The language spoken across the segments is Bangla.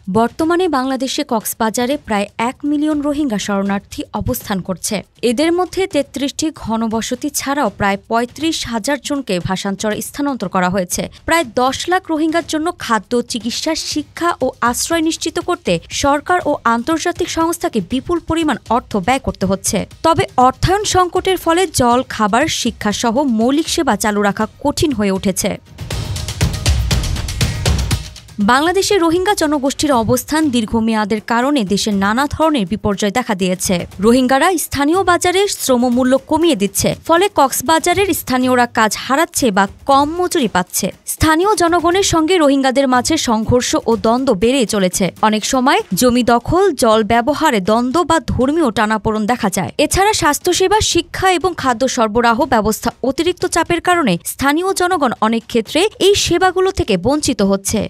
বর্তমানে বাংলাদেশে কক্সবাজারে প্রায় ১ মিলিয়ন রোহিঙ্গা শরণার্থী অবস্থান করছে। এদের মধ্যে ৩৩টি ঘনবসতি ছাড়াও প্রায় ৩৫,০০০ জনকে ভাষান্তরে স্থানান্তর করা হয়েছে। প্রায় ১০ লাখ রোহিঙ্গার জন্য খাদ্য, চিকিৎসা, শিক্ষা ও আশ্রয় নিশ্চিত করতে সরকার ও আন্তর্জাতিক সংস্থাকে বিপুল পরিমাণ অর্থ ব্যয় করতে হচ্ছে। তবে অর্থায়ন সংকটের ফলে জল, খাবার, শিক্ষাসহ মৌলিক সেবা চালু রাখা কঠিন হয়ে উঠেছে। বাংলাদেশে রোহিঙ্গা জনগোষ্ঠীর অবস্থান দীর্ঘমেয়াদের কারণে দেশের নানা ধরনের বিপর্যয় দেখা দিয়েছে। রোহিঙ্গারা স্থানীয় বাজারে শ্রমমূল্য কমিয়ে দিচ্ছে, ফলে কক্সবাজারের স্থানীয়রা কাজ হারাচ্ছে বা কম মজুরি পাচ্ছে। স্থানীয় জনগণের সঙ্গে রোহিঙ্গাদের মাঝে সংঘর্ষ ও দ্বন্দ্ব বেড়েই চলেছে। অনেক সময় জমি দখল, জল ব্যবহারে দ্বন্দ্ব বা ধর্মীয় টানাপোড়েন দেখা যায়। এছাড়া স্বাস্থ্যসেবা, শিক্ষা এবং খাদ্য সরবরাহ ব্যবস্থা অতিরিক্ত চাপের কারণে স্থানীয় জনগণ অনেক ক্ষেত্রে এই সেবাগুলো থেকে বঞ্চিত হচ্ছে।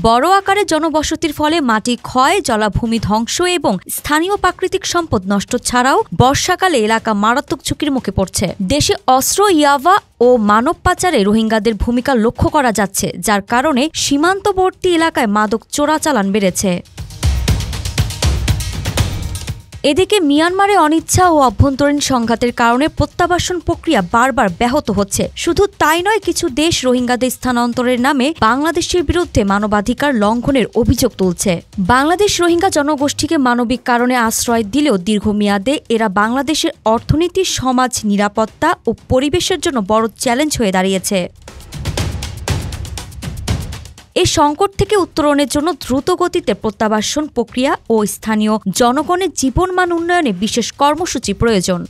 বড় আকারে জনবসতির ফলে মাটি ক্ষয়, জলাভূমি ধ্বংস এবং স্থানীয় প্রাকৃতিক সম্পদ নষ্ট ছাড়াও বর্ষাকালে এলাকা মারাত্মক ঝুঁকির মুখে পড়ছে। দেশে অস্ত্র, ইয়াবা ও মানব পাচারে রোহিঙ্গাদের ভূমিকা লক্ষ্য করা যাচ্ছে, যার কারণে সীমান্তবর্তী এলাকায় মাদক চোরাচালান বেড়েছে। এদিকে মিয়ানমারে অনিচ্ছা ও অভ্যন্তরীণ সংঘাতের কারণে প্রত্যাবাসন প্রক্রিয়া বারবার ব্যাহত হচ্ছে। শুধু তাই নয়, কিছু দেশ রোহিঙ্গাদের স্থানান্তরের নামে বাংলাদেশের বিরুদ্ধে মানবাধিকার লঙ্ঘনের অভিযোগ তুলছে। বাংলাদেশ রোহিঙ্গা জনগোষ্ঠীকে মানবিক কারণে আশ্রয় দিলেও দীর্ঘমেয়াদে এরা বাংলাদেশের অর্থনীতি, সমাজ, নিরাপত্তা ও পরিবেশের জন্য বড় চ্যালেঞ্জ হয়ে দাঁড়িয়েছে। এই সংকট থেকে উত্তরণের জন্য দ্রুত গতিতে প্রত্যাবাসন প্রক্রিয়া ও স্থানীয় জনগণের জীবনমান উন্নয়নে বিশেষ কর্মসূচি প্রয়োজন।